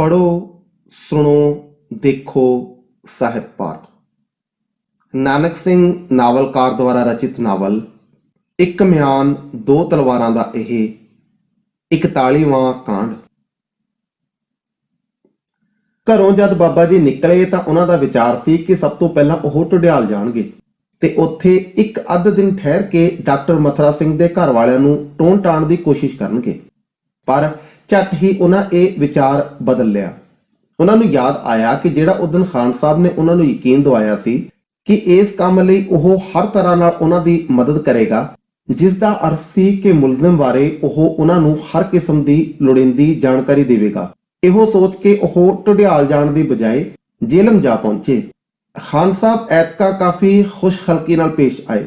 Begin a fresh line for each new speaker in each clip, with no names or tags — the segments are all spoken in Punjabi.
पढ़ो, सुनो, देखो ਸਾਹਿਤ ਪਾਠ। ਨਾਨਕ ਸਿੰਘ ਨਾਵਲਕਾਰ ਦੁਆਰਾ ਰਚਿਤ ਨਾਵਲ ਇੱਕ ਮਿਆਨ ਦੋ ਤਲਵਾਰਾਂ ਦਾ ਇਹ 41ਵਾਂ ਕਾਂਡ। ਘਰੋਂ ਜਦ ਬਾਬਾ ਜੀ ਨਿਕਲੇ ਤਾਂ ਉਹਨਾਂ ਦਾ ਵਿਚਾਰ ਸੀ ਕਿ ਸਭ ਤੋਂ ਪਹਿਲਾਂ ਉਹ ਢੁਡਿਆਲ ਜਾਣਗੇ ਤੇ ਉੱਥੇ ਇੱਕ ਅੱਧ ਦਿਨ ਠਹਿਰ ਕੇ ਡਾਕਟਰ ਮਥੁਰਾ ਸਿੰਘ ਦੇ ਘਰ ਵਾਲਿਆਂ ਨੂੰ ਟੋਣ ਟਾਣ ਦੀ ਕੋਸ਼ਿਸ਼ ਕਰਨਗੇ। ਪਰ ਝੱਟ ਹੀ ਉਹਨਾਂ ਇਹ ਵਿਚਾਰ ਬਦਲ ਲਿਆ। ਉਹਨਾਂ ਨੂੰ ਯਾਦ ਆਇਆ ਕਿ ਜਿਹੜਾ ਉਦਨ ਖਾਨ ਸਾਹਿਬ ਨੇ ਉਹਨਾਂ ਨੂੰ ਯਕੀਨ ਦਿਵਾਇਆ ਸੀ ਕਿ ਇਸ ਕੰਮ ਲਈ ਉਹ ਹਰ ਤਰ੍ਹਾਂ ਨਾਲ ਉਹਨਾਂ ਦੀ ਮਦਦ ਕਰੇਗਾ, ਜਿਸ ਦਾ ਅਰਥ ਸੀ ਕਿ ਮੁਲਜ਼ਮ ਬਾਰੇ ਉਹ ਉਹਨਾਂ ਨੂੰ ਹਰ ਕਿਸਮ ਦੀ ਲੋੜੀਂਦੀ ਜਾਣਕਾਰੀ ਦੇਵੇਗਾ। ਇਹੋ ਸੋਚ ਕੇ ਉਹ ਢੁਡਿਆਲ ਜਾਣ ਦੀ ਬਜਾਏ ਜੇਲਮ ਜਾ ਪਹੁੰਚੇ। ਖਾਨ ਸਾਹਿਬ ਐਤਕਾ ਕਾਫੀ ਖੁਸ਼ਖਲਕੀ ਨਾਲ ਪੇਸ਼ ਆਏ।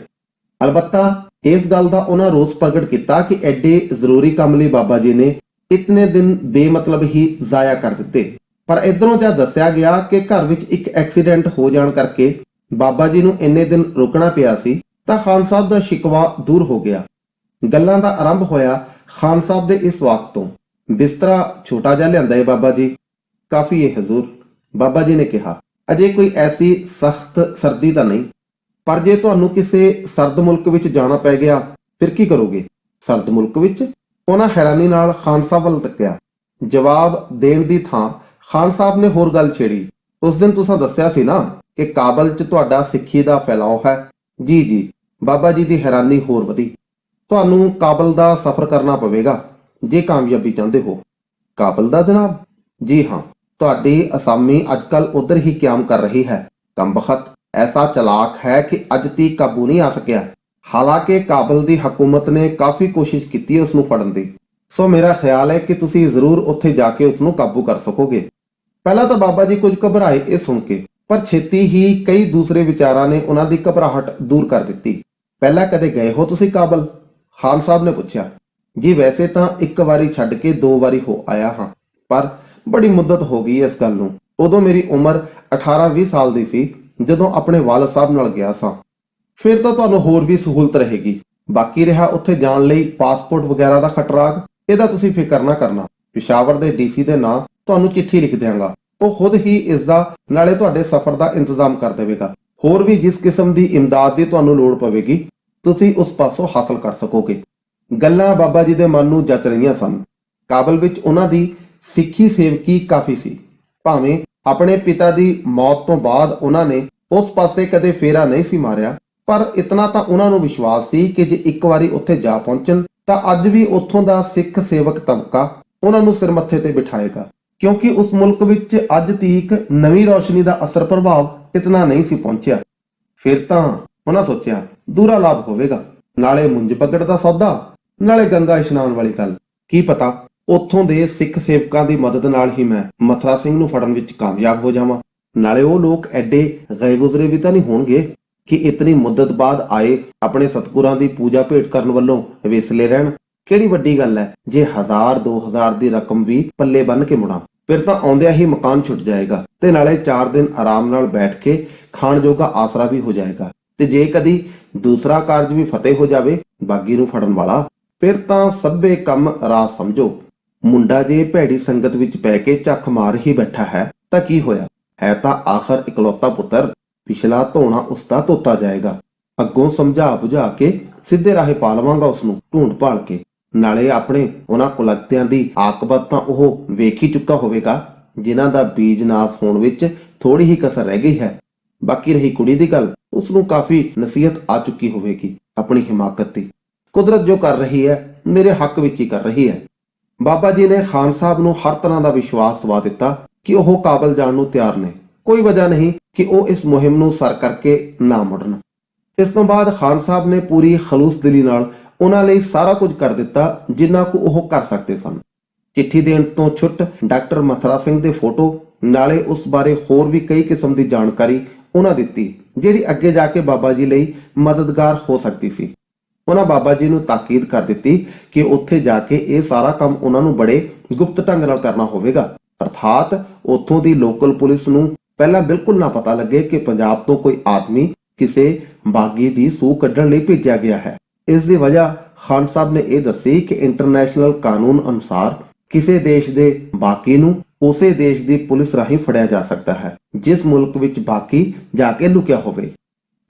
ਅਲਬੱਤਾ ਇਸ ਗੱਲ ਦਾ ਉਹਨਾਂ ਰੋਸ ਪ੍ਰਗਟ ਕੀਤਾ ਕਿ ਐਡੇ ਜ਼ਰੂਰੀ ਕੰਮ ਲਈ ਬਾਬਾ ਜੀ ਨੇ ਇਤਨੇ ਦਿਨ ਬੇਮਤਲਬ ਹੀ ਜ਼ਾਇਆ ਕਰ ਦਿੱਤੇ। ਪਰ ਇਧਰੋਂ ਜਦ ਦੱਸਿਆ ਗਿਆ ਕਿ ਘਰ ਵਿੱਚ ਇੱਕ ਐਕਸੀਡੈਂਟ ਹੋ ਜਾਣ ਕਰਕੇ ਬਾਬਾ ਜੀ ਨੂੰ ਇੰਨੇ ਦਿਨ ਰੁਕਣਾ ਪਿਆ ਸੀ ਤਾਂ ਖਾਨ ਸਾਹਿਬ ਦਾ ਸ਼ਿਕਵਾ ਦੂਰ ਹੋ ਗਿਆ। ਗੱਲਾਂ ਦਾ ਆਰੰਭ ਹੋਇਆ ਖਾਨ ਸਾਹਿਬ ਦੇ ਇਸ ਵਾਕ ਤੋਂ। ਬਿਸਤਰਾ ਛੋਟਾ ਜਿਹਾ ਲਿਆਂਦਾ ਏ ਬਾਬਾ ਜੀ। ਕਾਫੀ ਏ ਹਜ਼ੂਰ, ਬਾਬਾ ਜੀ ਨੇ ਕਿਹਾ। ਅਜੇ ਕੋਈ ਐਸੀ ਸਖਤ ਸਰਦੀ ਤਾਂ ਨਹੀਂ, ਪਰ ਜੇ ਤੁਹਾਨੂੰ ਕਿਸੇ ਸਰਦ ਮੁਲਕ ਵਿੱਚ ਜਾਣਾ ਪੈ ਗਿਆ ਫਿਰ ਕੀ ਕਰੋਗੇ? ਸਰਦ ਮੁਲਕ ਵਿੱਚ? ਉਹਨਾਂ ਹੈਰਾਨੀ ਨਾਲ ਖਾਨ ਸਾਹਿਬ ਵੱਲ ਤੱਕਿਆ। ਜਵਾਬ ਦੇਣ ਦੀ ਥਾਂ ਖਾਨ ਸਾਹਿਬ ਨੇ ਹੋਰ ਗੱਲ ਛੇੜੀ। ਉਸ ਦਿਨ ਤੁਸੀਂ ਦੱਸਿਆ ਸੀ ਨਾ ਕਿ ਕਾਬਲ 'ਚ ਤੁਹਾਡਾ ਸਿੱਖੀ ਦਾ ਫੈਲਾਅ ਹੈ। ਜੀ ਜੀ, ਬਾਬਾ ਜੀ ਦੀ ਹੈਰਾਨੀ ਹੋਰ ਵਧੀ। ਤੁਹਾਨੂੰ ਕਾਬਲ ਦਾ ਸਫ਼ਰ ਕਰਨਾ ਪਵੇਗਾ ਜੇ ਕਾਮਯਾਬੀ ਚਾਹੁੰਦੇ ਹੋ। ਕਾਬਲ ਦਾ ਜਨਾਬ? ਜੀ ਹਾਂ, ਤੁਹਾਡੀ ਅਸਾਮੀ ਅੱਜਕੱਲ ਉਧਰ ਹੀ ਕਿਆਮ ਕਰ ਰਹੀ ਹੈ। ਕੰਬਖਤ ਐਸਾ ਚਲਾਕ ਹੈ ਕਿ ਅੱਜ ਤੀਕ ਕਾਬੂ ਨਹੀਂ ਆ ਸਕਿਆ। ਹਾਲਾਂਕਿ ਕਾਬਲ ਦੀ ਹਕੂਮਤ ਨੇ ਕਾਫੀ ਕੋਸ਼ਿਸ਼ ਕੀਤੀ ਉਸ ਨੂੰ ਫੜਨ ਦੀ। ਸੋ ਮੇਰਾ ਖਿਆਲ ਹੈ ਕਿ ਤੁਸੀਂ ਜ਼ਰੂਰ ਉੱਥੇ ਜਾ ਕੇ ਉਸ ਨੂੰ ਕਾਬੂ ਕਰ ਸਕੋਗੇ। ਪਹਿਲਾਂ ਤਾਂ ਬਾਬਾ ਜੀ ਕੁਝ ਘਬਰਾਏ ਇਹ ਸੁਣ ਕੇ, ਪਰ ਛੇਤੀ ਹੀ ਕਈ ਦੂਸਰੇ ਵਿਚਾਰਾਂ ਨੇ ਉਹਨਾਂ ਦੀ ਘਬਰਾਹਟ ਦੂਰ ਕਰ ਦਿੱਤੀ। ਪਹਿਲਾਂ ਕਦੇ ਗਏ ਹੋ ਤੁਸੀਂ ਕਾਬਲ? ਖਾਨ ਸਾਹਿਬ ਨੇ ਪੁੱਛਿਆ। ਜੀ ਵੈਸੇ ਤਾਂ ਇੱਕ ਵਾਰੀ ਛੱਡ ਕੇ 2 ਵਾਰੀ ਹੋ ਆਇਆ ਹਾਂ, ਪਰ ਬੜੀ ਮੁੱਦਤ ਹੋ ਗਈ ਇਸ ਗੱਲ ਨੂੰ। ਉਦੋਂ ਮੇਰੀ ਉਮਰ 18-20 ਸਾਲ ਦੀ ਸੀ ਜਦੋਂ ਆਪਣੇ ਵਾਲਦ ਸਾਹਿਬ ਨਾਲ ਗਿਆ ਸਾਂ। ਫਿਰ ਤਾਂ ਤੁਹਾਨੂੰ ਹੋਰ ਵੀ ਸਹੂਲਤ ਰਹੇਗੀ। ਬਾਕੀ ਰਿਹਾ ਉੱਥੇ ਜਾਣ ਲਈ ਪਾਸਪੋਰਟ ਵਗੈਰਾ ਦਾ ਖਟਰਾਗ, ਇਹਦਾ ਤੁਸੀਂ ਫਿਕਰ ਨਾ ਕਰਨਾ। ਪਿਸ਼ਾਵਰ ਦੇ ਡੀਸੀ ਦੇ ਨਾਂ ਤੁਹਾਨੂੰ ਚਿੱਠੀ ਲਿਖ ਦਿਆਂਗਾ। ਉਹ ਖੁਦ ਹੀ ਇਸ ਦਾ ਨਾਲੇ ਤੁਹਾਡੇ ਸਫ਼ਰ ਦਾ ਇੰਤਜ਼ਾਮ ਕਰ ਦੇਵੇਗਾ। ਹੋਰ ਵੀ ਜਿਸ ਕਿਸਮ ਦੀ ਇਮਦਾਦ ਦੀ ਤੁਹਾਨੂੰ ਲੋੜ ਪਵੇਗੀ ਤੁਸੀਂ ਉਸ ਪਾਸੋਂ ਹਾਸਲ ਕਰ ਸਕੋਗੇ। ਗੱਲਾਂ ਬਾਬਾ ਜੀ ਦੇ ਮਨ ਨੂੰ ਜਚ ਰਹੀਆਂ ਸਨ। ਕਾਬਲ ਵਿੱਚ ਉਹਨਾਂ ਦੀ ਸਿੱਖੀ ਸੇਵਕੀ ਕਾਫੀ ਸੀ। ਭਾਵੇਂ ਆਪਣੇ ਪਿਤਾ ਦੀ ਮੌਤ ਤੋਂ ਬਾਅਦ ਉਹਨਾਂ ਨੇ ਉਸ ਪਾਸੇ ਕਦੇ ਫੇਰਾ ਨਹੀਂ ਸੀ ਮਾਰਿਆ, ਪਰ ਇਤਨਾ ਤਾਂ ਉਹਨਾਂ ਨੂੰ ਵਿਸ਼ਵਾਸ ਸੀ ਕਿ ਜੇ ਇੱਕ ਵਾਰੀ ਉੱਥੇ ਜਾ ਪਹੁੰਚਣ ਤਾਂ ਅੱਜ ਵੀ ਉੱਥੋਂ ਦਾ ਸਿੱਖ ਸੇਵਕ ਤਬਕਾ ਉਹਨਾਂ ਨੂੰ ਸਿਰ ਮੱਥੇ ਤੇ ਬਿਠਾਏਗਾ, ਕਿਉਂਕਿ ਉਸ ਮੁਲਕ ਵਿੱਚ ਅੱਜ ਤੀਕ ਨਵੀਂ ਰੌਸ਼ਨੀ ਦਾ ਅਸਰ ਪ੍ਰਭਾਵ ਇਤਨਾ ਨਹੀਂ ਸੀ ਪਹੁੰਚਿਆ। ਫਿਰ ਤਾਂ ਉਹਨਾਂ ਸੋਚਿਆ ਦੂਰਾ ਲਾਭ ਹੋਵੇਗਾ, ਨਾਲੇ ਮੁੰਜ ਪਕੜ ਦਾ ਸੌਦਾ, ਨਾਲੇ ਗੰਗਾ ਇਸ਼ਨਾਨ ਵਾਲੀ ਗੱਲ। ਕੀ ਪਤਾ ਉੱਥੋਂ ਦੇ ਸਿੱਖ ਸੇਵਕਾਂ ਦੀ ਮਦਦ ਨਾਲ ਹੀ ਮੈਂ ਮਥੁਰਾ ਸਿੰਘ ਨੂੰ ਫੜਨ ਵਿੱਚ ਕਾਮਯਾਬ ਹੋ ਜਾਵਾਂ। ਨਾਲੇ ਉਹ ਲੋਕ ਐਡੇ ਗਏ ਗੁਜ਼ਰੇ ਵੀ ਤਾਂ ਨਹੀਂ ਹੋਣਗੇ ਕਿ ਇਤਨੀ ਮੁੱਦਤ ਬਾਅਦ ਆਏ ਆਪਣੇ ਸਤਿਗੁਰਾਂ ਦੀ ਪੂਜਾ ਭੇਟ ਕਰਨ ਵੱਲੋਂ ਵਿਸਲੇ ਰਹਿਣ। ਕਿਹੜੀ ਵੱਡੀ ਗੱਲ ਹੈ ਜੇ 1000-2000 ਦੀ ਰਕਮ ਵੀ ਪੱਲੇ ਬੰਨ ਕੇ ਮੁੜਾਂ। ਫਿਰ ਤਾਂ ਆਉਂਦਿਆਂ ਹੀ ਮਕਾਨ ਛੁੱਟ ਜਾਏਗਾ ਤੇ ਨਾਲੇ 4 ਦਿਨ ਆਰਾਮ ਨਾਲ ਬੈਠ ਕੇ ਖਾਣ ਜੋਗਾ ਆਸਰਾ ਵੀ ਹੋ ਜਾਏਗਾ। ਤੇ ਜੇ ਕਦੀ ਦੂਸਰਾ ਕਾਰਜ ਵੀ ਫਤਿਹ ਹੋ ਜਾਵੇ ਬਾਗੀ ਨੂੰ ਫੜਨ ਵਾਲਾ, ਫਿਰ ਤਾਂ ਸਭੇ ਕੰਮ ਰਾਹ ਸਮਝੋ। ਮੁੰਡਾ ਜੇ ਭੈੜੀ ਸੰਗਤ ਵਿੱਚ ਪੈ ਕੇ ਝੱਖ ਮਾਰ ਹੀ ਬੈਠਾ ਹੈ ਤਾਂ ਕੀ ਹੋਇਆ? ਹੈ ਤਾਂ ਆਖਰ ਇਕਲੌਤਾ ਪੁੱਤਰ। ਪਿਛਲਾ ਧੋਣਾ ਉਸਦਾ ਧੋਤਾ ਜਾਏਗਾ। ਅੱਗੋਂ ਸਮਝਾ ਬੁਝਾ ਕੇ ਸਿੱਧੇ ਰਾਹੇ ਪਾ ਲਵਾਂਗਾ ਉਸਨੂੰ ਢੂੰਡ ਭਾਲ ਕੇ। ਨਾਲੇ ਆਪਣੇ ਉਹਨਾਂ ਕੁਲਗਤਿਆਂ ਦੀ ਆਕਬਤ ਤਾਂ ਉਹ ਵੇਖ ਹੀ ਚੁੱਕਾ ਹੋਵੇਗਾ ਜਿਨ੍ਹਾਂ ਦਾ ਬੀਜ ਨਾਸ ਹੋਣ ਵਿੱਚ ਥੋੜੀ ਹੀ ਕਸਰ ਰਹਿ ਗਈ ਹੈ। ਬਾਕੀ ਰਹੀ ਕੁੜੀ ਦੀ ਗੱਲ, ਉਸਨੂੰ ਕਾਫੀ ਨਸੀਹਤ ਆ ਚੁੱਕੀ ਹੋਵੇਗੀ ਆਪਣੀ ਹਿਮਾਕਤ ਦੀ। ਕੁਦਰਤ ਜੋ ਕਰ ਰਹੀ ਹੈ ਮੇਰੇ ਹੱਕ ਵਿੱਚ ਹੀ ਕਰ ਰਹੀ ਹੈ। ਬਾਬਾ ਜੀ ਨੇ ਖਾਨ ਸਾਹਿਬ ਨੂੰ ਹਰ ਤਰ੍ਹਾਂ ਦਾ ਵਿਸ਼ਵਾਸ ਦਿਵਾ ਦਿੱਤਾ ਕਿ ਉਹ ਕਾਬਲ ਜਾਣ ਨੂੰ ਤਿਆਰ ਨੇ। ਕੋਈ ਵਜ੍ਹਾ ਨਹੀਂ ਕਿ ਉਹ ਇਸ ਮੁਹਿੰਮ ਨੂੰ ਸਰ ਕਰਕੇ ਨਾ ਮੁੜਨ। ਇਸ ਤੋਂ ਬਾਅਦ ਖਾਨ ਸਾਹਿਬ ਨੇ ਪੂਰੀ ਖਲੂਸ ਦਿਲੀ ਨਾਲ ਉਹਨਾਂ ਲਈ ਸਾਰਾ ਕੁਝ ਕਰ ਦਿੱਤਾ ਜਿੰਨਾ ਕੁ ਉਹ ਕਰ ਸਕਦੇ ਸਨ। ਚਿੱਠੀ ਦੇਣ ਤੋਂ ਛੁੱਟ ਡਾਕਟਰ ਮਥੁਰਾ ਸਿੰਘ ਦੇ ਫੋਟੋ, ਨਾਲੇ ਉਸ ਬਾਰੇ ਹੋਰ ਵੀ ਕਈ ਕਿਸਮ ਦੀ ਜਾਣਕਾਰੀ ਉਹਨਾਂ ਦਿੱਤੀ ਜਿਹੜੀ ਅੱਗੇ ਜਾ ਕੇ ਬਾਬਾ ਜੀ ਲਈ ਮਦਦਗਾਰ ਹੋ ਸਕਦੀ ਸੀ। ਉਹਨਾਂ ਬਾਬਾ ਜੀ ਨੂੰ ਤਾਕੀਦ ਕਰ ਦਿੱਤੀ ਕਿ ਉੱਥੇ ਜਾ ਕੇ ਇਹ ਸਾਰਾ ਕੰਮ ਉਹਨਾਂ ਨੂੰ ਬੜੇ ਗੁਪਤ ਢੰਗ ਨਾਲ ਕਰਨਾ ਹੋਵੇਗਾ, ਅਰਥਾਤ ਉੱਥੋਂ ਦੀ ਲੋਕਲ ਪੁਲਿਸ ਨੂੰ ਪਹਿਲਾਂ ਬਿਲਕੁਲ ਨਾ ਪਤਾ ਲੱਗੇ ਕਿ ਪੰਜਾਬ ਤੋਂ ਕੋਈ ਆਦਮੀ ਕਿਸੇ ਬਾਗੀ ਦੀ ਸੂਹ ਕੱਢਣ ਲਈ ਭੇਜਿਆ ਗਿਆ ਹੈ। ਇਸ ਦੀ ਵਜ੍ਹਾ ਖਾਨ ਸਾਹਿਬ ਨੇ ਇਹ ਦੱਸੀ ਕਿ ਇੰਟਰਨੈਸ਼ਨਲ ਕਾਨੂੰਨ ਅਨੁਸਾਰ ਕਿਸੇ ਦੇਸ਼ ਦੇ ਬਾਕੀ ਨੂੰ ਉਸੇ ਦੇਸ਼ ਦੀ ਪੁਲਿਸ ਰਾਹੀਂ ਫੜਿਆ ਜਾ ਸਕਦਾ ਹੈ ਜਿਸ ਮੁਲਕ ਵਿੱਚ ਬਾਕੀ ਜਾ ਕੇ ਲੁਕਿਆ ਹੋਵੇ।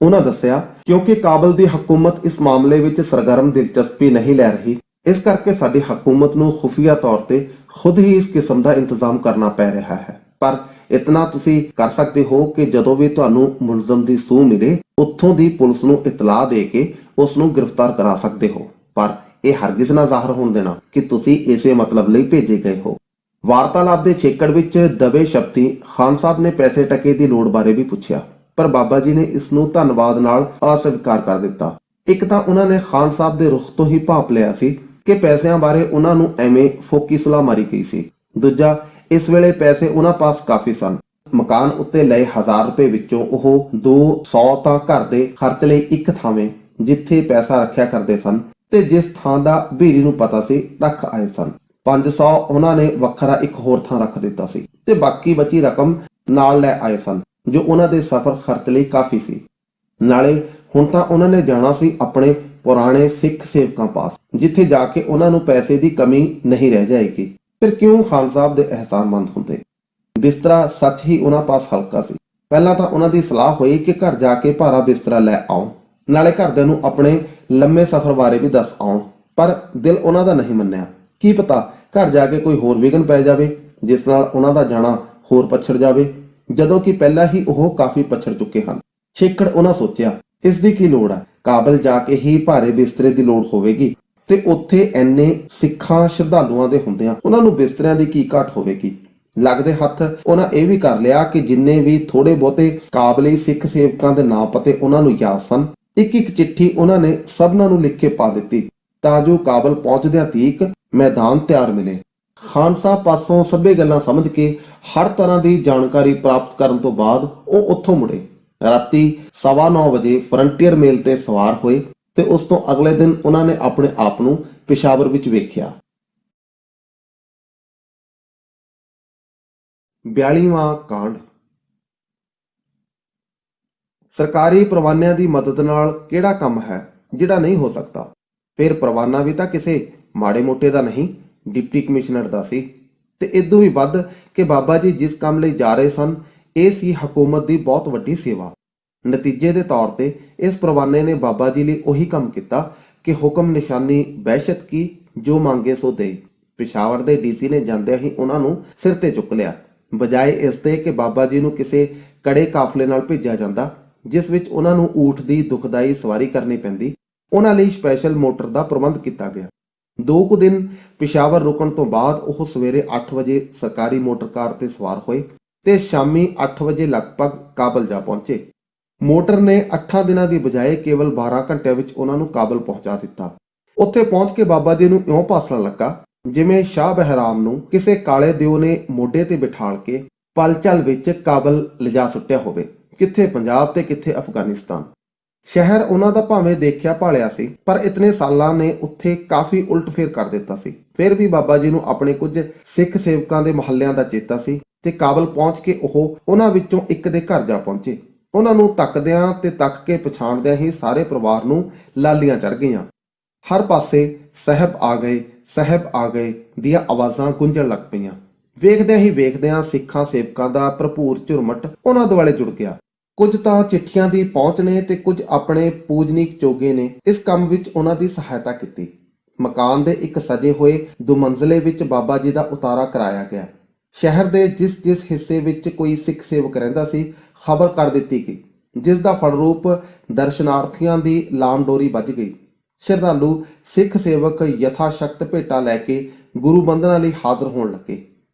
ਉਹਨਾਂ ਦੱਸਿਆ, ਕਿਉਂਕਿ ਕਾਬਲ ਦੀ ਹਕੂਮਤ ਇਸ ਮਾਮਲੇ ਵਿੱਚ ਸਰਗਰਮ ਦਿਲਚਸਪੀ ਨਹੀਂ ਲੈ ਰਹੀ, ਇਸ ਕਰਕੇ ਸਾਡੀ ਹਕੂਮਤ ਨੂੰ ਖੁਫੀਆ ਤੌਰ ਤੇ ਖੁਦ ਹੀ ਇਸ ਕਿਸਮ ਦਾ ਇੰਤਜ਼ਾਮ ਕਰਨਾ ਪੈ ਰਿਹਾ ਹੈ। ਪਰ ਇਤਨਾ ਤੁਸੀਂ ਕਰ ਸਕਦੇ ਹੋ ਕਿ ਜਦੋਂ ਵੀ ਤੁਹਾਨੂੰ ਮੁਲਜ਼ਮ ਦੀ ਸੂਹ ਮਿਲੇ, ਉੱਥੋਂ ਦੀ ਪੁਲਿਸ ਨੂੰ ਇਤਲਾਹ ਦੇ ਕੇ ਉਸ ਨੂੰ ਗ੍ਰਿਫਤਾਰ ਕਰਾ ਸਕਦੇ ਹੋ। ਪਰ ਇਹ ਹਰਗਿਜ਼ ਨਾ ਜ਼ਾਹਰ ਹੋਣ ਦੇਣਾ ਕਿ ਤੁਸੀਂ ਇਸੇ ਮਤਲਬ ਲਈ ਭੇਜੇ ਗਏ ਹੋ। ਵਾਰਤਾਲਾਪ ਦੇ ਛੇਕੜ ਵਿੱਚ ਦਬੇ ਸ਼ਬਦੀ ਖਾਨ ਸਾਹਿਬ ਨੇ ਪੈਸੇ ਟਕੇ ਦੀ ਲੋੜ ਬਾਰੇ ਵੀ ਪੁੱਛਿਆ, ਪਰ ਬਾਬਾ ਜੀ ਨੇ ਇਸ ਨੂੰ ਧੰਨਵਾਦ ਨਾਲ ਅਸਵੀਕਾਰ ਕਰ ਦਿੱਤਾ। ਇੱਕ ਤਾਂ ਉਹਨਾਂ ਨੇ ਖਾਨ ਸਾਹਿਬ ਦੇ ਰੁਖ ਤੋਂ ਹੀ ਭਾਂਪ ਲਿਆ ਸੀ ਕਿ ਪੈਸਿਆਂ ਬਾਰੇ ਉਹਨਾਂ ਨੂੰ ਐਵੇਂ ਫੋਕੀ ਸਲਾਹ ਮਾਰੀ ਗਈ ਸੀ। ਦੂਜਾ, ਇਸ ਵੇਲੇ ਪੈਸੇ ਉਹਨਾਂ ਪਾਸ ਕਾਫੀ ਸਨ। ਮਕਾਨ ਉੱਤੇ ਲਏ 1000 ਰੁਪਏ ਵਿੱਚੋਂ ਉਹ 200 ਤਾਂ ਘਰ ਦੇ ਖਰਚ ਲਈ ਇੱਕ ਥਾਵੇਂ ਜਿੱਥੇ ਪੈਸਾ ਰੱਖਿਆ ਕਰਦੇ ਸਨ ਤੇ ਜਿਸ ਥਾਂ ਦਾ ਬੀਰੀ ਨੂੰ ਪਤਾ ਸੀ ਰੱਖ ਆਏ ਸਨ। 500 ਉਹਨਾਂ ਨੇ ਵੱਖਰਾ ਇੱਕ ਹੋਰ ਥਾਂ ਰੱਖ ਦਿੱਤਾ ਸੀ ਤੇ ਬਾਕੀ ਬਚੀ ਰਕਮ ਨਾਲ ਲੈ ਆਏ ਸਨ ਜੋ ਉਹਨਾਂ ਦੇ ਸਫ਼ਰ ਖਰਚ ਲਈ ਕਾਫੀ ਸੀ। ਨਾਲੇ ਹੁਣ ਤਾਂ ਉਹਨਾਂ ਨੇ ਜਾਣਾ ਸੀ ਆਪਣੇ ਪੁਰਾਣੇ ਸਿੱਖ ਸੇਵਕਾਂ ਪਾਸ, ਜਿੱਥੇ ਜਾ ਕੇ ਉਹਨਾਂ ਨੂੰ ਪੈਸੇ ਦੀ ਕਮੀ ਨਹੀਂ ਰਹਿ ਜਾਏਗੀ। ਫਿਰ ਕਿਉਂ ਖਾਨ ਸਾਹਿਬ ਦੇ ਅਹਿਸਾਨਮੰਦ ਹੁੰਦੇ? ਬਿਸਤਰਾ ਸੱਚ ਹੀ ਉਹਨਾਂ ਪਾਸ ਹਲਕਾ ਸੀ। ਪਹਿਲਾਂ ਤਾਂ ਉਹਨਾਂ ਦੀ ਸਲਾਹ ਹੋਈ ਕਿ ਘਰ ਜਾ ਕੇ ਭਾਰਾ ਬਿਸਤਰਾ ਲੈ ਆਉਣ, ਨਾਲੇ ਘਰਦਿਆਂ ਨੂੰ ਆਪਣੇ ਲੰਮੇ ਸਫ਼ਰ ਬਾਰੇ ਵੀ ਦੱਸ ਆਉਣ, ਪਰ ਦਿਲ ਉਹਨਾਂ ਦਾ ਨਹੀਂ ਮੰਨਿਆ। ਕੀ ਪਤਾ ਘਰ ਜਾ ਕੇ ਕੋਈ ਹੋਰ ਵਿਘਨ ਪੈ ਜਾਵੇ ਜਿਸ ਨਾਲ ਉਹਨਾਂ ਦਾ ਜਾਣਾ ਹੋਰ ਪਛੜ ਜਾਵੇ, ਜਦੋਂ ਕਿ ਪਹਿਲਾਂ ਹੀ ਉਹ ਕਾਫੀ ਪਛੜ ਚੁੱਕੇ ਹਨ। ਛੇਕੜ ਉਹਨਾਂ ਸੋਚਿਆ, ਇਸ ਦੀ ਕੀ ਲੋੜ ਹੈ? ਕਾਬਲ ਜਾ ਕੇ ਹੀ ਭਾਰੇ ਬਿਸਤਰੇ ਦੀ ਲੋੜ ਹੋਵੇਗੀ ਤੇ ਉੱਥੇ ਐਨੇ ਸਿੱਖਾਂ ਸ਼ਰਧਾਲੂਆਂ ਦੇ ਹੁੰਦਿਆਂ ਉਹਨਾਂ ਨੂੰ ਬਿਸਤਰਿਆਂ ਦੀ ਕੀ ਘਾਟ ਹੋਵੇਗੀ। ਲੱਗਦੇ ਹੱਥ ਉਹਨਾਂ ਇਹ ਵੀ ਕਰ ਲਿਆ ਕਿ ਜਿੰਨੇ ਵੀ ਥੋੜੇ ਬਹੁਤੇ ਕਾਬਲੀ ਸਿੱਖ ਸੇਵਕਾਂ ਦੇ ਨਾਂ ਪਤੇ ਉਹਨਾਂ ਨੂੰ ਯਾਦ ਸਨ, ਇੱਕ ਇੱਕ ਚਿੱਠੀ ਉਹਨਾਂ ਨੇ ਸਭਨਾਂ ਨੂੰ ਲਿਖ ਕੇ ਪਾ ਦਿੱਤੀ ਤਾਂ ਜੋ ਕਾਬਲ ਪਹੁੰਚਦਿਆਂ ਤੀਕ ਮੈਦਾਨ ਤਿਆਰ ਮਿਲੇ। ਖਾਨ ਸਾਹਿਬ ਪਾਸੋਂ ਸਭੇ ਗੱਲਾਂ ਸਮਝ ਕੇ ਹਰ ਤਰ੍ਹਾਂ ਦੀ ਜਾਣਕਾਰੀ ਪ੍ਰਾਪਤ ਕਰਨ ਤੋਂ ਬਾਅਦ ਉਹ ਉੱਥੋਂ ਮੁੜੇ। ਰਾਤੀ 9:15 ਵਜੇ ਫਰੰਟੀਅਰ ਮੇਲ ਤੇ ਸਵਾਰ ਹੋਏ ਤੇ ਉਸ ਤੋਂ ਅਗਲੇ ਦਿਨ ਉਹਨਾਂ ਨੇ ਆਪਣੇ ਆਪ ਨੂੰ ਪਿਸ਼ਾਵਰ ਵਿੱਚ ਵੇਖਿਆ। 42ਵਾਂ ਕਾਂਡ। ਸਰਕਾਰੀ ਪ੍ਰਵਾਨਿਆਂ ਦੀ ਮਦਦ ਨਾਲ ਕਿਹੜਾ ਕੰਮ ਹੈ ਜਿਹੜਾ ਨਹੀਂ ਹੋ ਸਕਦਾ? ਫਿਰ ਪ੍ਰਵਾਨਾ ਵੀ ਤਾਂ ਕਿਸੇ ਮਾੜੇ ਮੋਟੇ ਦਾ ਨਹੀਂ, ਡਿਪਟੀ ਕਮਿਸ਼ਨਰ ਦਾ ਸੀ। ਤੇ ਇਦੋਂ ਵੀ ਵੱਧ ਕਿ ਬਾਬਾ ਜੀ ਜਿਸ ਕੰਮ ਲਈ ਜਾ ਰਹੇ ਸਨ, ਇਹ ਸੀ ਹਕੂਮਤ ਦੀ ਬਹੁਤ ਵੱਡੀ ਸੇਵਾ। ਨਤੀਜੇ ਦੇ ਤੌਰ ਤੇ ਇਸ ਪ੍ਰਵਾਨੇ ਨੇ ਬਾਬਾ ਜੀ ਲਈ ਉਹੀ ਕੰਮ ਕੀਤਾ ਕਿ ਹੁਕਮ ਨਿਸ਼ਾਨੀ ਬਹਿਸ਼ਤ ਕੀ, ਜੋ ਮੰਗੇ ਸੋ ਦੇ। ਪਿਸ਼ਾਵਰ ਦੇ ਡੀਸੀ ਨੇ ਜਾਂਦਿਆਂ ਹੀ ਉਹਨਾਂ ਨੂੰ ਸਿਰ ਤੇ ਚੁੱਕ ਲਿਆ, ਬਜਾਏ ਇਸ ਦੇ ਕਿ ਬਾਬਾ ਜੀ ਨੂੰ ਕਿਸੇ ਕੜੇ ਕਾਫਲੇ ਨਾਲ ਭੇਜਿਆ ਜਾਂਦਾ ਜਿਸ ਵਿੱਚ ਉਹਨਾਂ ਨੂੰ ਊਠ ਦੀ ਦੁਖਦਾਈ ਸਵਾਰੀ ਕਰਨੀ ਪੈਂਦੀ। ਉਹਨਾਂ ਲਈ ਸਪੈਸ਼ਲ ਮੋਟਰ ਦਾ ਪ੍ਰਬੰਧ ਕੀਤਾ ਗਿਆ। 2 ਕੁ ਦਿਨ ਪਿਸ਼ਾਵਰ ਰੁਕਣ ਤੋਂ ਬਾਅਦ ਉਹ ਸਵੇਰੇ 8 ਵਜੇ ਸਰਕਾਰੀ ਮੋਟਰ ਕਾਰ ਤੇ ਸਵਾਰ ਹੋਏ ਤੇ ਸ਼ਾਮੀ 8 ਵਜੇ ਲਗਭਗ ਕਾਬਲ ਜਾ ਪਹੁੰਚੇ। ਮੋਟਰ ਨੇ 8 ਦਿਨਾਂ ਦੀ ਬਜਾਏ ਕੇਵਲ 12 ਘੰਟਿਆਂ ਵਿੱਚ ਉਹਨਾਂ ਨੂੰ ਕਾਬਲ ਪਹੁੰਚਾ ਦਿੱਤਾ। ਉੱਥੇ ਪਹੁੰਚ ਕੇ ਬਾਬਾ ਜੀ ਨੂੰ ਇਉਂ ਭਾਸਣ ਲੱਗਾ ਜਿਵੇਂ ਸ਼ਾਹ ਬਹਿਰਾਮ ਨੂੰ ਕਿਸੇ ਕਾਲੇ ਦਿਓ ਨੇ ਮੋਢੇ ਤੇ ਬਿਠਾਲ ਕੇ ਪਲਚਲ ਵਿੱਚ ਕਾਬਲ ਲਿਜਾ ਸੁੱਟਿਆ ਹੋਵੇ, ਕਿੱਥੇ ਪੰਜਾਬ ਤੇ ਕਿੱਥੇ ਅਫਗਾਨਿਸਤਾਨ। ਸ਼ਹਿਰ ਉਹਨਾਂ ਦਾ ਭਾਵੇਂ ਦੇਖਿਆ ਭਾਲਿਆ ਸੀ, ਪਰ ਇਤਨੇ ਸਾਲਾਂ ਨੇ ਉੱਥੇ ਕਾਫੀ ਉਲਟ-ਫੇਰ ਕਰ ਦਿੱਤਾ ਸੀ। ਫਿਰ ਵੀ ਬਾਬਾ ਜੀ ਨੂੰ ਆਪਣੇ ਕੁਝ ਸਿੱਖ ਸੇਵਕਾਂ ਦੇ ਮਹੱਲਿਆਂ ਦਾ ਚੇਤਾ ਸੀ ਤੇ ਕਾਬਲ ਪਹੁੰਚ ਕੇ ਉਹ ਉਹਨਾਂ ਵਿੱਚੋਂ ਇੱਕ ਦੇ ਘਰ ਜਾ ਪਹੁੰਚੇ। ਉਹਨਾਂ ਨੂੰ ਤੱਕਦਿਆਂ ਤੇ ਤੱਕ ਕੇ ਪਛਾਣਦਿਆਂ ਹੀ ਸਾਰੇ ਪਰਿਵਾਰ ਨੂੰ ਲਾਲੀਆਂ ਚੜ੍ਹ ਗਈਆਂ। ਹਰ ਪਾਸੇ ਸਾਹਿਬ ਆ ਗਏ, ਸਾਹਿਬ ਆ ਗਏ ਦੀਆਂ ਆਵਾਜ਼ਾਂ ਗੂੰਜਣ ਲੱਗ ਪਈਆਂ। ਵੇਖਦਿਆਂ ਹੀ ਵੇਖਦਿਆਂ ਸਿੱਖਾਂ ਸੇਵਕਾਂ ਦਾ ਭਰਪੂਰ ਝੁਰਮਟ ਉਹਨਾਂ ਦੁਆਲੇ ਜੁੜ ਗਿਆ। ਕੁਝ ਤਾਂ ਚਿੱਠੀਆਂ ਦੀ ਪਹੁੰਚ ਨੇ ਤੇ ਕੁਝ ਆਪਣੇ ਪੂਜਨੀਕ ਚੋਗੇ ਨੇ ਇਸ ਕੰਮ ਵਿੱਚ ਉਹਨਾਂ ਦੀ ਸਹਾਇਤਾ ਕੀਤੀ। ਮਕਾਨ ਦੇ ਇੱਕ ਸਜੇ ਹੋਏ ਦੁਮੰਜ਼ਲੇ ਵਿੱਚ ਬਾਬਾ ਜੀ ਦਾ ਉਤਾਰਾ ਕਰਾਇਆ ਗਿਆ। ਸ਼ਹਿਰ ਦੇ ਜਿਸ ਹਿੱਸੇ ਵਿੱਚ ਕੋਈ ਸਿੱਖ ਸੇਵਕ ਰਹਿੰਦਾ ਸੀ, ਖਬਰ ਕਰ ਦਿੱਤੀ ਗਈ, ਜਿਸ ਦਾ ਫਲਰੂਪ ਦਰਸ਼ਨਾਰਥੀਆਂ ਦੀ ਲਾਮਡੋਰੀ ਵੱਜ ਗਈ। ਸ਼ਰਧਾਲੂ ਸਿੱਖ ਸੇਵਕ ਯਥਾਸ਼ਕਤ ਭੇਟਾ ਲੈ ਕੇ ਗੁਰੂ ਬੰਦਨਾ ਲਈ ਹਾਜ਼ਰ ਹੋਣ ਲੱਗੇ।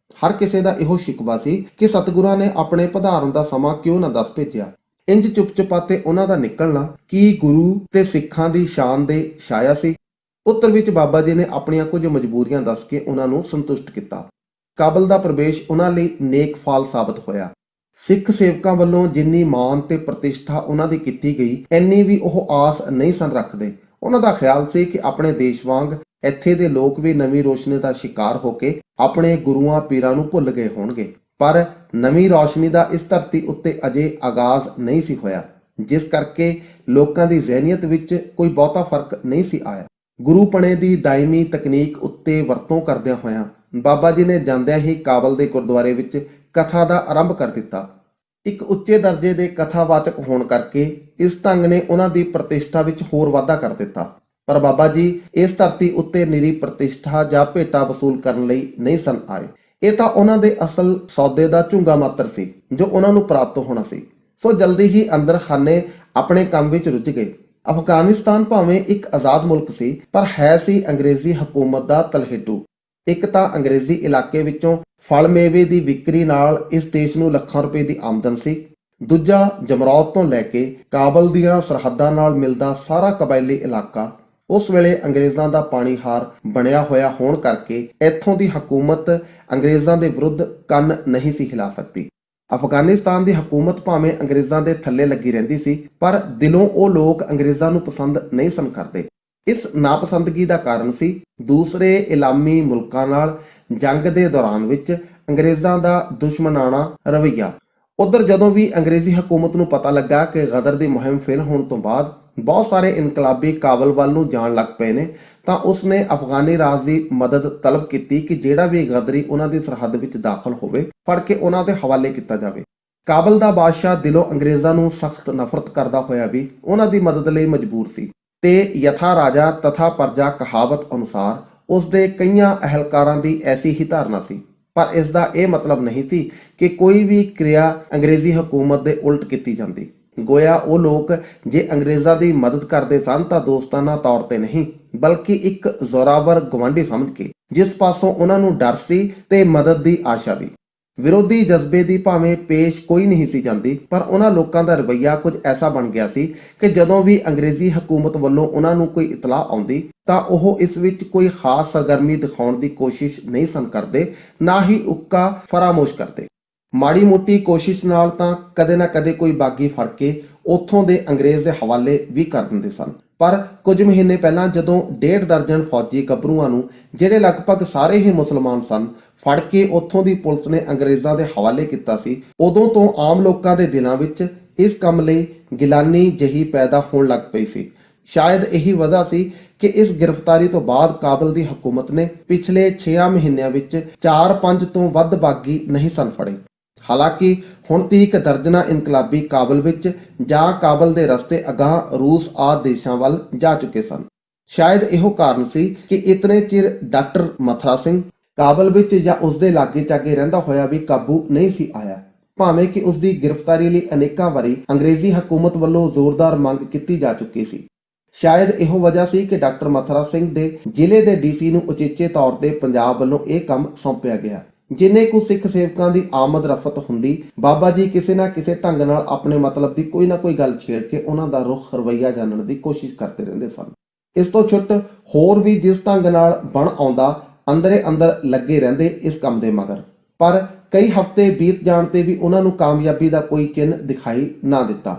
ਹਰ ਕਿਸੇ ਦਾ ਇਹੋ ਸ਼ਿਕਵਾ ਸੀ ਕਿ ਸਤਿਗੁਰਾਂ ਨੇ ਆਪਣੇ ਪਧਾਰਨ ਦਾ ਸਮਾਂ ਕਿਉਂ ਨਾ ਦੱਸ ਭੇਜਿਆ। ਇੰਜ ਚੁੱਪ-ਚੁਪਾਤੇ ਉਹਨਾਂ ਦਾ ਨਿਕਲਣਾ ਕੀ ਗੁਰੂ ਤੇ ਸਿੱਖਾਂ ਦੀ ਸ਼ਾਨ ਦੇ ਛਾਇਆ ਸੀ? ਉੱਤਰ ਵਿੱਚ ਬਾਬਾ ਜੀ ਨੇ ਆਪਣੀਆਂ ਕੁਝ ਮਜਬੂਰੀਆਂ ਦੱਸ ਕੇ ਉਹਨਾਂ ਨੂੰ ਸੰਤੁਸ਼ਟ ਕੀਤਾ। ਕਾਬਲ ਦਾ ਪ੍ਰਵੇਸ਼ ਉਹਨਾਂ ਲਈ ਨੇਕ ਫਲ ਸਾਬਤ ਹੋਇਆ। ਸਿੱਖ ਸੇਵਕਾਂ ਵੱਲੋਂ ਜਿੰਨੀ ਮਾਣ ਤੇ ਪ੍ਰਤਿਸ਼ਠਾ ਉਹਨਾਂ ਦੀ ਕੀਤੀ ਗਈ, ਇੰਨੀ ਵੀ ਉਹ ਆਸ ਨਹੀਂ ਸਨ ਰੱਖਦੇ। ਉਹਨਾਂ ਦਾ ਖਿਆਲ ਸੀ ਕਿ ਆਪਣੇ ਦੇਸ਼ ਵਾਂਗ ਇੱਥੇ ਦੇ ਲੋਕ ਵੀ ਨਵੀਂ ਰੋਸ਼ਨੀ ਦਾ ਸ਼ਿਕਾਰ ਹੋ ਕੇ ਆਪਣੇ ਗੁਰੂਆਂ ਪੀਰਾਂ ਨੂੰ ਭੁੱਲ ਗਏ ਹੋਣਗੇ। ਪਰ ਨਵੀਂ ਰੋਸ਼ਨੀ ਦਾ ਇਸ ਧਰਤੀ ਉੱਤੇ ਅਜੇ ਆਗਾਜ਼ ਨਹੀਂ ਸੀ ਹੋਇਆ, ਜਿਸ ਕਰਕੇ ਲੋਕਾਂ ਦੀ ਜ਼ਿਹਨੀਅਤ ਵਿੱਚ ਕੋਈ ਬਹੁਤਾ ਫਰਕ ਨਹੀਂ ਸੀ ਆਇਆ। ਗੁਰੂ ਪਣੇ ਦੀ ਦਾਇਮੀ ਤਕਨੀਕ ਉੱਤੇ ਵਰਤੋਂ ਕਰਦਿਆਂ ਹੋਇਆਂ ਬਾਬਾ ਜੀ ਨੇ ਜਾਂਦਿਆਂ ਹੀ ਕਾਬਲ ਦੇ ਗੁਰਦੁਆਰੇ ਵਿੱਚ ਕਥਾ ਦਾ ਆਰੰਭ ਕਰ ਦਿੱਤਾ। ਇੱਕ ਉੱਚੇ ਦਰਜੇ ਦੇ ਕਥਾਵਾਚਕ ਹੋਣ ਕਰਕੇ ਇਸ ਢੰਗ ਨੇ ਉਹਨਾਂ ਦੀ ਪ੍ਰਤਿਸ਼ਠਾ ਵਿੱਚ ਹੋਰ ਵਾਧਾ ਕਰ ਦਿੱਤਾ। ਪਰ ਬਾਬਾ ਜੀ ਇਸ ਧਰਤੀ ਉੱਤੇ ਨਿਰੀ ਪ੍ਰਤਿਸ਼ਠਾ ਜਾਂ ਭੇਟਾ ਵਸੂਲ ਕਰਨ ਲਈ ਨਹੀਂ ਸਨ ਆਏ। ਇਹ ਤਾਂ ਉਹਨਾਂ ਦੇ ਅਸਲ ਸੌਦੇ ਦਾ ਝੁੰਗਾ ਮਾਤਰ ਸੀ ਜੋ ਉਹਨਾਂ ਨੂੰ ਪ੍ਰਾਪਤ ਹੋਣਾ ਸੀ। ਸੋ ਜਲਦੀ ਹੀ ਅੰਦਰ ਖਾਨੇ ਆਪਣੇ ਕੰਮ ਵਿੱਚ ਰੁੱਝ ਗਏ। ਅਫਗਾਨਿਸਤਾਨ ਭਾਵੇਂ ਇੱਕ ਆਜ਼ਾਦ ਮੁਲਕ ਸੀ, ਪਰ ਹੈ ਸੀ ਅੰਗਰੇਜ਼ੀ ਹਕੂਮਤ ਦਾ ਤਲਹੇਟੂ। ਇੱਕ ਤਾਂ ਅੰਗਰੇਜ਼ੀ ਇਲਾਕੇ ਵਿੱਚੋਂ ਫਲ ਮੇਵੇ ਦੀ ਵਿਕਰੀ ਨਾਲ ਇਸ ਦੇਸ਼ ਨੂੰ ਲੱਖਾਂ ਰੁਪਏ ਦੀ ਆਮਦਨ ਸੀ। ਦੂਜਾ, ਜਮਰੌਦ ਤੋਂ ਲੈ ਕੇ ਕਾਬਲ ਦੀਆਂ ਸਰਹੱਦਾਂ ਨਾਲ ਮਿਲਦਾ ਸਾਰਾ ਕਬਾਇਲੀ ਇਲਾਕਾ ਉਸ ਵੇਲੇ ਅੰਗਰੇਜ਼ਾਂ ਦਾ ਪਾਣੀਹਾਰ ਬਣਿਆ ਹੋਇਆ ਹੋਣ ਕਰਕੇ ਇੱਥੋਂ ਦੀ ਹਕੂਮਤ ਅੰਗਰੇਜ਼ਾਂ ਦੇ ਵਿਰੁੱਧ ਕੰਨ ਨਹੀਂ ਸੀ ਹਿਲਾ ਸਕਦੀ। ਅਫਗਾਨਿਸਤਾਨ ਦੀ ਹਕੂਮਤ ਭਾਵੇਂ ਅੰਗਰੇਜ਼ਾਂ ਦੇ ਥੱਲੇ ਲੱਗੀ ਰਹਿੰਦੀ ਸੀ, ਪਰ ਦਿਲੋਂ ਉਹ ਲੋਕ ਅੰਗਰੇਜ਼ਾਂ ਨੂੰ ਪਸੰਦ ਨਹੀਂ ਸਨ ਕਰਦੇ। ਇਸ ਨਾਪਸੰਦਗੀ ਦਾ ਕਾਰਨ ਸੀ ਦੂਸਰੇ ਇਲਾਮੀ ਮੁਲਕਾਂ ਨਾਲ ਜੰਗ ਦੇ ਦੌਰਾਨ ਵਿੱਚ ਅੰਗਰੇਜ਼ਾਂ ਦਾ ਦੁਸ਼ਮਣਾਣਾ ਰਵੱਈਆ। ਉਧਰ ਜਦੋਂ ਵੀ ਅੰਗਰੇਜ਼ੀ ਹਕੂਮਤ ਨੂੰ ਪਤਾ ਲੱਗਾ ਕਿ ਗਦਰ ਦੀ ਮੁਹਿੰਮ ਫੇਲ ਹੋਣ ਤੋਂ ਬਾਅਦ ਬਹੁਤ ਸਾਰੇ ਇਨਕਲਾਬੀ ਕਾਬਲ ਵੱਲ ਨੂੰ ਜਾਣ ਲੱਗ ਪਏ ਨੇ, ਤਾਂ ਉਸਨੇ ਅਫਗਾਨੀ ਰਾਜ ਦੀ ਮਦਦ ਤਲਬ ਕੀਤੀ ਕਿ ਜਿਹੜਾ ਵੀ ਗਦਰੀ ਉਹਨਾਂ ਦੀ ਸਰਹੱਦ ਵਿੱਚ ਦਾਖਲ ਹੋਵੇ ਫੜ ਕੇ ਉਹਨਾਂ ਦੇ ਹਵਾਲੇ ਕੀਤਾ ਜਾਵੇ। ਕਾਬਲ ਦਾ ਬਾਦਸ਼ਾਹ ਦਿਲੋਂ ਅੰਗਰੇਜ਼ਾਂ ਨੂੰ ਸਖਤ ਨਫ਼ਰਤ ਕਰਦਾ ਹੋਇਆ ਵੀ ਉਹਨਾਂ ਦੀ ਮਦਦ ਲਈ ਮਜਬੂਰ ਸੀ ਤੇ ਯਥਾ ਰਾਜਾ ਤਥਾ ਪ੍ਰਜਾ ਕਹਾਵਤ ਅਨੁਸਾਰ ਉਸ ਦੇ ਕਈਆਂ ਅਹਿਲਕਾਰਾਂ ਦੀ ਐਸੀ ਹੀ ਧਾਰਨਾ ਸੀ। ਪਰ ਇਸ ਦਾ ਇਹ ਮਤਲਬ ਨਹੀਂ ਸੀ ਕਿ ਕੋਈ ਵੀ ਕਿਰਿਆ ਅੰਗਰੇਜ਼ੀ ਹਕੂਮਤ ਦੇ ਉਲਟ ਕੀਤੀ ਜਾਂਦੀ। ਗੋਇਆ ਉਹ ਲੋਕ ਜੇ ਅੰਗਰੇਜ਼ਾਂ ਦੀ ਮਦਦ ਕਰਦੇ ਸਨ ਤਾਂ ਦੋਸਤਾਨਾ ਤੌਰ ਤੇ ਨਹੀਂ, ਬਲਕਿ ਇੱਕ ਜ਼ੋਰਾਵਰ ਗਵਾਂਢੀ ਸਮਝ ਕੇ, ਜਿਸ ਪਾਸੋਂ ਉਹਨਾਂ ਨੂੰ ਡਰ ਸੀ ਤੇ ਮਦਦ ਦੀ ਆਸ਼ਾ ਵੀ। ਵਿਰੋਧੀ ਜਜ਼ਬੇ ਦੀ ਭਾਵੇਂ ਪੇਸ਼ ਕੋਈ ਨਹੀਂ ਸੀ ਜਾਂਦੀ, ਪਰ ਉਹਨਾਂ ਲੋਕਾਂ ਦਾ ਰਵੱਈਆ ਕੁਝ ਐਸਾ ਬਣ ਗਿਆ ਸੀ ਕਿ ਜਦੋਂ ਵੀ ਅੰਗਰੇਜ਼ੀ ਹਕੂਮਤ ਵੱਲੋਂ ਉਹਨਾਂ ਨੂੰ ਕੋਈ ਇਤਲਾਹ ਆਉਂਦੀ ਤਾਂ ਉਹ ਇਸ ਵਿੱਚ ਕੋਈ ਖਾਸ ਸਰਗਰਮੀ ਦਿਖਾਉਣ ਦੀ ਕੋਸ਼ਿਸ਼ ਨਹੀਂ ਸਨ ਕਰਦੇ, ਨਾ ਹੀ ਉੱਕਾ ਫਰਾਮੋਸ਼ ਕਰਦੇ। ਮਾੜੀ ਮੋਟੀ ਕੋਸ਼ਿਸ਼ ਨਾਲ ਤਾਂ ਕਦੇ ਨਾ ਕਦੇ ਕੋਈ ਬਾਗੀ ਫੜ ਕੇ ਉੱਥੋਂ ਦੇ ਅੰਗਰੇਜ਼ ਦੇ ਹਵਾਲੇ ਵੀ ਕਰ ਦਿੰਦੇ ਸਨ। ਪਰ ਕੁਝ ਮਹੀਨੇ ਪਹਿਲਾਂ ਜਦੋਂ 1.5 ਦਰਜਨ ਫੌਜੀ ਗੱਭਰੂਆਂ ਨੂੰ, ਜਿਹੜੇ ਲਗਭਗ ਸਾਰੇ ਹੀ ਮੁਸਲਮਾਨ ਸਨ, ਫੜ ਕੇ ਉੱਥੋਂ ਦੀ ਪੁਲਿਸ ਨੇ ਅੰਗਰੇਜ਼ਾਂ ਦੇ ਹਵਾਲੇ ਕੀਤਾ ਸੀ, ਉਦੋਂ ਤੋਂ ਆਮ ਲੋਕਾਂ ਦੇ ਦਿਲਾਂ ਵਿੱਚ ਇਸ ਕੰਮ ਲਈ ਗਿਲਾਨੀ ਜਹੀ ਪੈਦਾ ਹੋਣ ਲੱਗ ਪਈ ਸੀ। ਸ਼ਾਇਦ ਇਹੀ ਵਜ੍ਹਾ ਸੀ ਕਿ ਇਸ ਗ੍ਰਿਫਤਾਰੀ ਤੋਂ ਬਾਅਦ ਕਾਬਲ ਦੀ ਹਕੂਮਤ ਨੇ ਪਿਛਲੇ 6 ਮਹੀਨਿਆਂ ਵਿੱਚ 4-5 ਤੋਂ ਵੱਧ ਬਾਗੀ ਨਹੀਂ ਸਨ ਫੜੇ। ਹਾਲਾਂਕਿ ਹੁਣ ਤੀਕ ਦਰਜਨਾ ਇਨਕਲਾਬੀ ਕਾਬਲ ਵਿੱਚ ਜਾਂ ਕਾਬਲ ਦੇ ਰਸਤੇ ਅਗਾਂਹ ਰੂਸ ਆਦਿ ਦੇਸ਼ਾਂ ਵੱਲ ਜਾ ਚੁੱਕੇ ਸਨ। ਸ਼ਾਇਦ ਇਹੋ ਕਾਰਨ ਸੀ ਕਿ ਇਤਨੇ ਚਿਰ ਡਾਕਟਰ ਮਥੁਰਾ ਸਿੰਘ ਕਾਬਲ ਵਿੱਚ ਜਾਂ ਉਸਦੇ ਲਾਗੇ ਚਾਗੇ ਰਹਿੰਦਾ ਹੋਇਆ ਵੀ ਕਾਬੂ ਨਹੀਂ ਸੀ ਆਇਆ, ਭਾਵੇਂ ਕਿ ਉਸਦੀ ਗ੍ਰਿਫਤਾਰੀ ਲਈ ਅਨੇਕਾਂ ਵਾਰੀ ਅੰਗਰੇਜ਼ੀ ਹਕੂਮਤ ਵੱਲੋਂ ਜ਼ੋਰਦਾਰ ਮੰਗ ਕੀਤੀ ਜਾ ਚੁੱਕੀ ਸੀ। ਸ਼ਾਇਦ ਇਹੋ ਵਜ੍ਹਾ ਸੀ ਕਿ ਡਾਕਟਰ ਮਥੁਰਾ ਸਿੰਘ ਦੇ ਜ਼ਿਲ੍ਹੇ ਦੇ ਡੀਸੀ ਨੂੰ ਉਚੇਚੇ ਤੌਰ ਤੇ ਪੰਜਾਬ ਵੱਲੋਂ ਇਹ ਕੰਮ ਸੌਂਪਿਆ ਗਿਆ। ਜਿੰਨੇ ਕੁ ਸਿੱਖ ਸੇਵਕਾਂ ਦੀ ਆਮਦ ਰਫਤ ਹੁੰਦੀ, ਬਾਬਾ ਜੀ ਕਿਸੇ ਨਾ ਕਿਸੇ ਢੰਗ ਨਾਲ ਆਪਣੇ ਮਤਲਬ ਦੀ ਕੋਈ ਨਾ ਕੋਈ ਗੱਲ ਛੇੜ ਕੇ ਉਹਨਾਂ ਦਾ ਰੁਖ ਰਵੱਈਆ ਜਾਣਨ ਦੀ ਕੋਸ਼ਿਸ਼ ਕਰਦੇ ਰਹਿੰਦੇ ਸਨ। ਇਸ ਤੋਂ ਛੁੱਟ ਹੋਰ ਵੀ ਜਿਸ ਢੰਗ ਨਾਲ ਬਣ ਆਉਂਦਾ, ਅੰਦਰੇ ਅੰਦਰ ਲੱਗੇ ਰਹਿੰਦੇ ਇਸ ਕੰਮ ਦੇ ਮਗਰ। ਪਰ ਕਈ ਹਫ਼ਤੇ ਬੀਤ ਜਾਣ ਤੇ ਵੀ ਉਹਨਾਂ ਨੂੰ ਕਾਮਯਾਬੀ ਦਾ ਕੋਈ ਚਿੰਨ੍ਹ ਦਿਖਾਈ ਨਾ ਦਿੱਤਾ।